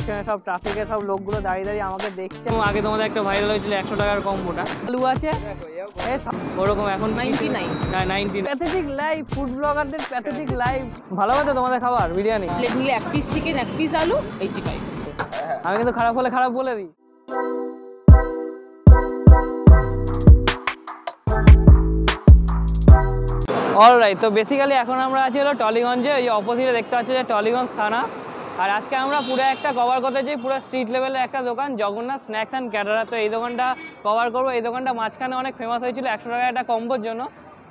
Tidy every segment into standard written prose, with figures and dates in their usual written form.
পেছনে সব ট্রাফিকের সব লোকগুলো দাঁড়িয়ে দাঁড়িয়ে আমাকে দেখছে। আগে তোমাদের একটা ভাইরাল হয়েছিল 100 টাকার কম্বোটা, আলু আছে ওরকম এখন 99 প্যাথেটিক লাইভ, ফুড ব্লগারদের প্যাথেটিক লাইভ। ভালো হবে তো তোমাদের খাবার? বিরিয়ানি প্লেট নিলে 1 পিস চিকেন 1 পিস আলু 85। আমি কিন্তু খারাপ হলে খারাপ বলে দিই। অলরাইট, তো বেসিক্যালি এখন আমরা আছি হলো টলিগঞ্জে, ওই অপোজিটে দেখতে পাচ্ছি যে টলিগঞ্জ থানা। আর আজকে আমরা পুরো একটা কভার করতে চাই, পুরো স্ট্রিট লেভেলের একটা দোকান, জগন্নাথ স্ন্যাক্স অ্যান্ড ক্যাটারা। তো এই দোকানটা কভার করবো। এই দোকানটা মাঝখানে অনেক ফেমাস হয়েছিল 100 টাকা একটা কম্বোর জন্য।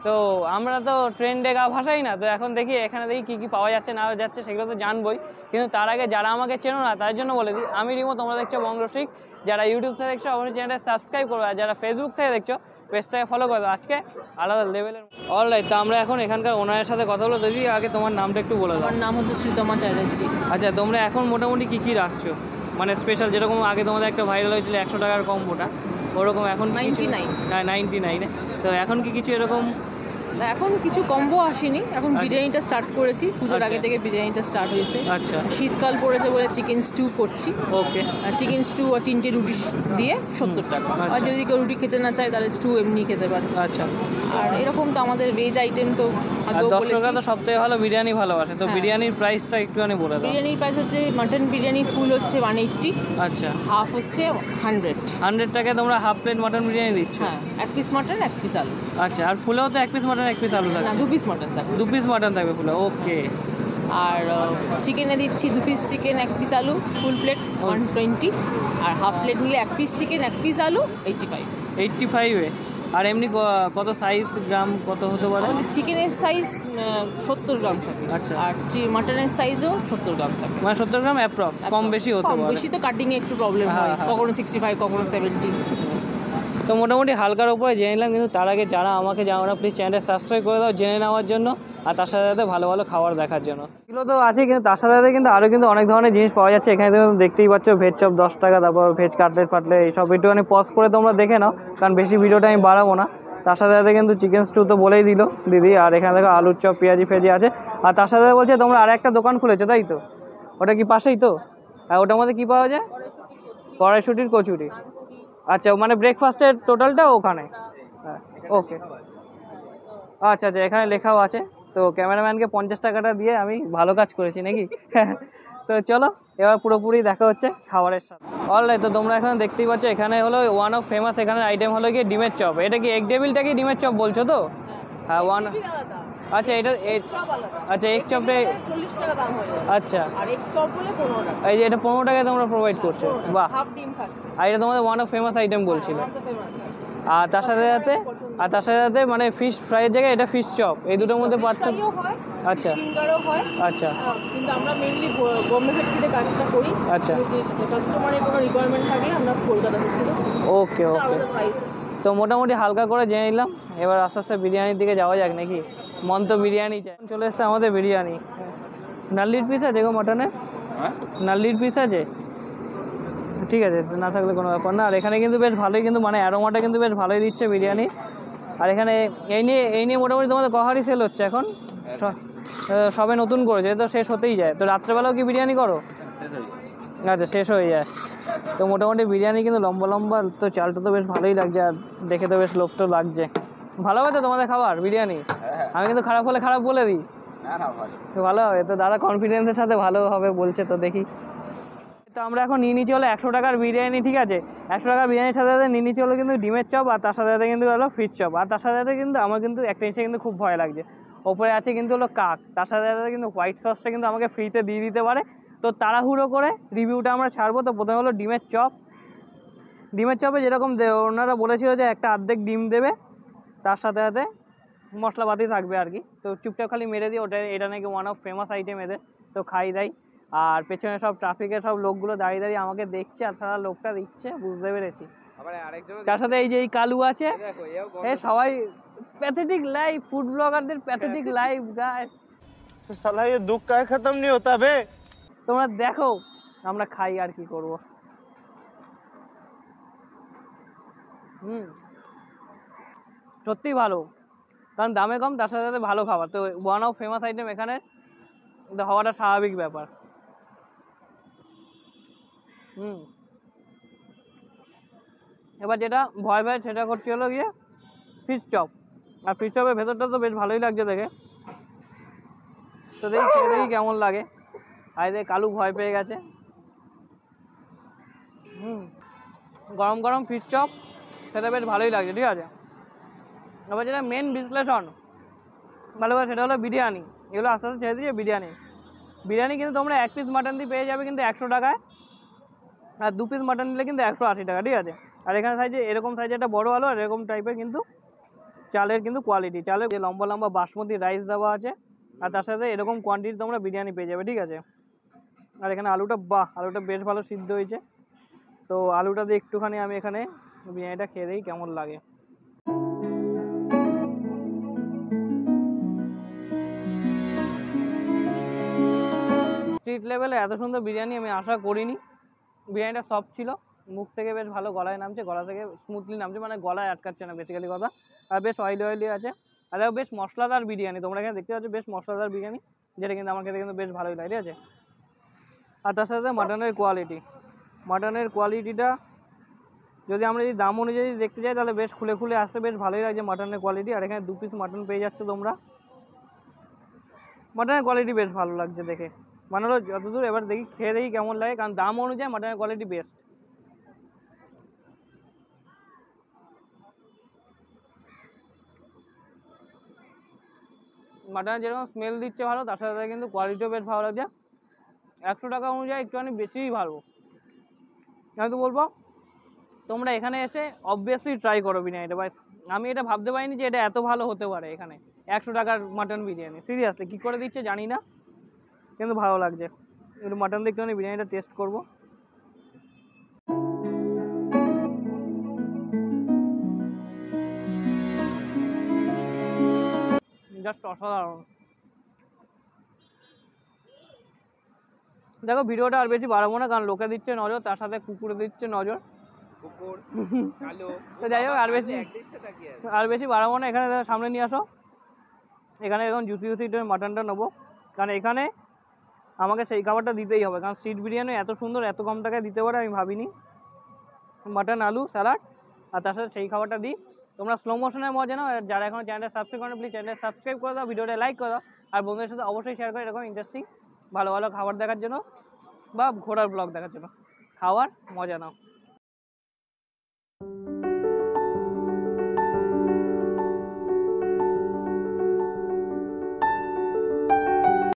তো আমরা তো ট্রেন্ডে গা ভাসাই না, তো এখন দেখি এখানে দেখি কী কী পাওয়া যাচ্ছে না যাচ্ছে সেগুলো তো জানবই। কিন্তু তার আগে যারা আমাকে চেনো না তার জন্য বলে দিই, আমি রিমো, তোমরা দেখছো বঙ্গরসিক। যারা ইউটিউব থেকে দেখছো অবশ্যই চ্যানেলটা সাবস্ক্রাইব করো, আর যারা ফেসবুক থেকে দেখছো পেজটাকে ফলো করো। আজকে আলাদা লেভেলের। অলরাইট, তো আমরা এখন এখানকার ওনারের সাথে কথা বলে দিদি। আগে তোমার নামটা একটু বলে দাও। আমার নাম হচ্ছে শ্রীতমা চ্যাটার্জি। আচ্ছা, তোমরা এখন মোটামুটি কী কী রাখছো মানে স্পেশাল? যেরকম আগে তোমাদের একটা ভাইরাল হয়েছিল 100 টাকার কম্বোটা, ওরকম এখন 99। তো এখন কি কিছু এরকম? এখন কিছু কম্বো আসেনি, এখন বিরিয়ানিটা স্টার্ট করেছি। পুজোর আগে থেকে বিরিয়ানিটা স্টার্ট হয়েছে। আচ্ছা, শীতকাল পড়েছে বলে চিকেন স্টু করছি। ওকে, চিকেন স্টু আর 3টে রুটি দিয়ে 70 টাকা। আর যদি কেউ রুটি খেতে না চায় তাহলে স্টু এমনি খেতে পারে। আচ্ছা। আর এরকম তো আমাদের ভেজ আইটেম তো দর্শকরা তো সবথেকে ভালো বিরিয়ানি ভালোবাসে, তো বিরিয়ানির প্রাইসটা একটুখানি বলে দাও। বিরিয়ানির প্রাইস হচ্ছে মাটন বিরিয়ানি ফুল হচ্ছে 180। আচ্ছা, হাফ হচ্ছে 100 টাকায় তোমরা হাফ প্লেট মাটন বিরিয়ানি দিচ্ছ? হ্যাঁ, 1 পিস মাটন 1 পিস আলু। আচ্ছা, আর ফুলেও তো 1 পিস মাটন 1 পিস আলু থাকবে? না, 2 পিস মাটন থাকবে। 2 পিস মাটন থাকবে ফুলে, ওকে। আর চিকেনে দিচ্ছি 2 পিস চিকেন 1 পিস আলু ফুল প্লেট 120। আর হাফ প্লেট নিলে 1 পিস চিকেন 1 পিস আলু 85 আর এমনি কত সাইজ গ্রাম কত হতে পারে? চিকেনের সাইজ 70 গ্রাম থাকে। আচ্ছা, আর মাটনের সাইজও 70 গ্রাম থাকে। মানে 70 গ্রাম অ্যাপ্রক্স, কম বেশি হতে পারে। কম বেশি তো কাটিংয়ে একটু প্রবলেম হয়, কখনো 65 কখনো 70। তো মোটামুটি হালকার উপরে জেনে নিলাম, কিন্তু তার আগে যারা আমাকে জানো প্লিজ চ্যানেলটা সাবস্ক্রাইব করে দাও জেনে নেওয়ার জন্য, আর তার সাথে সাথে ভালো ভালো খাবার দেখার জন্য। এগুলো তো আছে, কিন্তু তার সাথে সাথে কিন্তু আরও কিন্তু অনেক ধরনের জিনিস পাওয়া যাচ্ছে এখানে। তুমি দেখতেই পাচ্ছ ভেজ চপ 10 টাকা, তারপর ভেজ কাটলেট ফাটলেট এইসব একটুখানি পজ করে তোমরা দেখে নাও, কারণ বেশি ভিডিওটা আমি বাড়াবো না। তার সাথে সাথে কিন্তু চিকেন স্টু তো বলেই দিল দিদি, আর এখানে দেখো আলুর চপ পেঁয়াজি ফেজি আছে। আর তার সাথে বলছে তোমরা আর একটা দোকান খুলেছো, তাই তো? ওটা কি পাশেই তো? আর ওটার মধ্যে কী পাওয়া যায়? কড়াইশুটির কচুরি। আচ্ছা, মানে ব্রেকফাস্টের টোটালটা ওখানে? হ্যাঁ, ওকে। আচ্ছা আচ্ছা, এখানে লেখাও আছে। তো ক্যামেরাম্যানকে 50 টাকাটা দিয়ে আমি ভালো কাজ করেছি নাকি? তো চলো এবার পুরোপুরি দেখা হচ্ছে খাবারের সাথে। অলরাইট, তো তোমরা এখানে দেখতেই পাচ্ছ এখানে হলো ওয়ান অফ ফেমাস এখানের আইটেম হলো গিয়ে ডিমের চপ। এটা কি এগ ডেভিলটাকে ডিমের চপ বলছো তো? হ্যাঁ, ওয়ান। আচ্ছা, এটা আচ্ছা এগ চপটা 40 টাকা দাম হয়। আচ্ছা, আর এগ চপ বলে 15 টাকা। এই যে এটা 15 টাকায় তোমরা প্রোভাইড করছো, বাহ। হাফ ডিম থাকছে। আর এটা তোমাদের ওয়ান অফ ফেমাস আইটেম বলছিল। আর তার সাথে সাথে মানে ফিশ ফ্রাইয়ের জায়গায় এটা ফিশ চপ, এই দুটোর মধ্যে পার্থক্য? আচ্ছা, ফিঙ্গারও হয়। আচ্ছা, কিন্তু আমরা মেইনলি বোম্বে ফ্যাক্টরিতে কাজটা করি। আচ্ছা, কাস্টমারের কোনো রিকোয়ারমেন্ট থাকলে আমরা কলকাতা থেকে। ওকে ওকে। তো মোটামুটি হালকা করে জেনে নিলাম, এবার আস্তে আস্তে বিরিয়ানির দিকে যাওয়া যাক নাকি? মন তো বিরিয়ানি চাই। চলে এসছে আমাদের বিরিয়ানি। নাল্লির পিস আছে গো মটনের? নাল্লির পিস আছে? ঠিক আছে, না থাকলে কোনো ব্যাপার না। আর এখানে কিন্তু বেশ ভালোই, কিন্তু মানে অ্যারোমাটা কিন্তু বেশ ভালোই দিচ্ছে বিরিয়ানি। আর এখানে এই নিয়ে মোটামুটি তোমাদের কহারি সেল হচ্ছে এখন? সবে নতুন করেছে তো, শেষ হতেই যায়। তো রাত্রেবেলাও কি বিরিয়ানি করো? আচ্ছা, শেষ হয়ে যায়। তো মোটামুটি বিরিয়ানি কিন্তু লম্বা লম্বা, তো চালটা তো বেশ ভালোই লাগছে, আর দেখে তো বেশ লোকটাও লাগছে। ভালো হবে তো তোমাদের খাবার বিরিয়ানি? আমি কিন্তু খারাপ হলে খারাপ বলে দিই। ভালো হবে তো, দাদা কনফিডেন্সের সাথে ভালো হবে বলছে, তো দেখি। তো আমরা এখন নিয়ে নিচ্ছি হলো 100 টাকার বিরিয়ানি, ঠিক আছে? 100 টাকার বিরিয়ানির সাথে সাথে নিয়ে নিচ্ছি হলো কিন্তু ডিমের চপ, আর তার সাথে সাথে কিন্তু হলো ফিশ চপ। আর তার সাথে সাথে কিন্তু আমার কিন্তু একটা জিনিসে কিন্তু খুব ভয় লাগছে, ওপরে আছে কিন্তু হলো কাক, তার সাথে সাথে কিন্তু হোয়াইট সসটা কিন্তু আমাকে ফ্রিতে দিয়ে দিতে পারে। তো তাড়াহুড়ো করে রিভিউটা আমরা ছাড়বো। তো প্রথমে হলো ডিমের চপ। ডিমের চপে যেরকম ওনারা বলেছিল যে একটা অর্ধেক ডিম দেবে, তার সাথে সাথে মশলাপাতি থাকবে আর কি। তো চুপচাপ খালি মেরে দিয়ে ওটা, এটা নাকি ওয়ান অফ ফেমাস আইটেম এদের, তো খাই দেয়। আর পেছনে সব ট্রাফিকের সব লোকগুলো দাঁড়িয়ে দাঁড়িয়ে আমাকে দেখছে, আর সারা লোকটা দিচ্ছে, বুঝতে পেরেছি। তার সাথে এই যে এই কালু আছে, সবাই প্যাথেটিক লাইভ, ফুড ব্লগারদের প্যাথেটিক লাইভ গায়। साला ये दुख का खत्म नहीं होता बे। তোমরা দেখো আমরা খাই আর কি করব। সত্যি ভালো, কারণ দামে কম, তার সাথে সাথে ভালো খাবার। তো ওয়ান অফ ফেমাস আইটেম এখানে হওয়াটা স্বাভাবিক ব্যাপার। হুম। এবার যেটা ভয় ভয় সেটা করছি হলো গিয়ে ফিশ চপ। আর ফিশ চপের ভেতরটা তো বেশ ভালোই লাগছে দেখে, তো দেখি খেয়ে দেখি কেমন লাগে। আর এদের কালু ভয় পেয়ে গেছে। গরম গরম ফিশ চপ সেটা বেশ ভালোই লাগছে, ঠিক আছে। এবার যেটা মেন বিশ্লেষণ ভালো সেটা হলো বিরিয়ানি। এগুলো আস্তে আস্তে ছেড়ে দিয়েছে বিরিয়ানি। বিরিয়ানি কিন্তু তোমরা 1 পিস মাটন দিয়ে পেয়ে যাবে কিন্তু 100 টাকায়, আর 2 পিস মাটন নিলে কিন্তু 180 টাকা, ঠিক আছে। আর এখানে সাইজে এরকম সাইজে একটা বড় আলু আর এরকম টাইপের কিন্তু চালের কিন্তু কোয়ালিটি, চালের যে লম্বা লম্বা বাসমতি রাইস দেওয়া আছে, আর তার সাথে এরকম কোয়ান্টিটি তোমরা বিরিয়ানি পেয়ে যাবে, ঠিক আছে। আর এখানে আলুটা আলুটা বেশ ভালো সিদ্ধ হয়েছে। তো আলুটা দিয়ে একটুখানি আমি এখানে বিরিয়ানিটা খেয়ে দিই কেমন লাগে। স্ট্রিট লেভেলে এত সুন্দর বিরিয়ানি আমি আশা করিনি। বিরিয়ানিটা সফট ছিল, মুখ থেকে বেশ ভালো গলায় নামছে, গলা থেকে স্মুথলি নামছে, মানে গলায় আটকাচ্ছে না বেসিক্যালি কথা। আর বেশ অয়েলি অয়েলি আছে, আর বেশ মশলাদার বিরিয়ানি। তোমরা এখানে দেখতে পাচ্ছ বেশ মশলাদার বিরিয়ানি, যেটা কিন্তু আমার খেতে কিন্তু বেশ ভালোই লাগে, ঠিক আছে। আর তার সাথে মাটনের কোয়ালিটিটা যদি আমরা যদি দাম অনুযায়ী দেখতে যাই তাহলে বেশ খুলে খুলে আসতে বেশ ভালোই লাগছে মাটনের কোয়ালিটি। আর এখানে 2 পিস মাটন পেয়ে যাচ্ছ তোমরা। মাটনের কোয়ালিটি বেশ ভালো লাগছে দেখে, মানে হলো যতদূর। এবার দেখি খেয়ে দেখি কেমন লাগে, কারণ দাম অনুযায়ী মাটনের কোয়ালিটি বেস্ট। মাটনের যেরকম স্মেল দিচ্ছে ভালো, তার সাথে কিন্তু কোয়ালিটিও বেশ ভালো লাগছে। 100 টাকা অনুযায়ী একটুখানি বেশিই ভালো। আমি তো বলবো তোমরা এখানে এসে অবভিয়াসলি ট্রাই করো বিরিয়ানিটা। ভাই আমি এটা ভাবতে পারিনি যে এটা এত ভালো হতে পারে এখানে। 100 টাকার মাটন বিরিয়ানি, সিরিয়াসলি কী করে দিচ্ছে জানি না, কিন্তু ভালো লাগছে। একটু মাটন দিয়ে একটুখানি বিরিয়ানিটা টেস্ট করবো। জাস্ট অসাধারণ। দেখো ভিডিওটা আর বেশি বাড়াবো না, কারণ লোকে দিচ্ছে নজর, তার সাথে কুকুরে দিচ্ছে নজর। তো যাই হোক আর বেশি বাড়াবো না। এখানে সামনে নিয়ে আসো, এখানে এরকম জুসি জুসি মাটনটা নেবো, কারণ এখানে আমাকে সেই খাবারটা দিতেই হবে, কারণ স্ট্রিট বিরিয়ানি এত সুন্দর এত কম টাকায় দিতে পারে আমি ভাবিনি। মাটন আলু স্যালাড আর তার সাথে সেই খাবারটা দিই। তোমরা স্লো মোশনের মজা নাও। যারা এখন চ্যানেলটা সাবস্ক্রাইব করেন প্লিজ চ্যানেলটা সাবস্ক্রাইব করে দাও, ভিডিওটা লাইক করে দাও, আর বন্ধুদের সাথে অবশ্যই শেয়ার করে এরকম ইন্টারেস্টিং ভালো ভালো খাবার দেখার জন্য বা ঘোরার ব্লগ দেখার জন্য। খাওয়ার মজা নাও।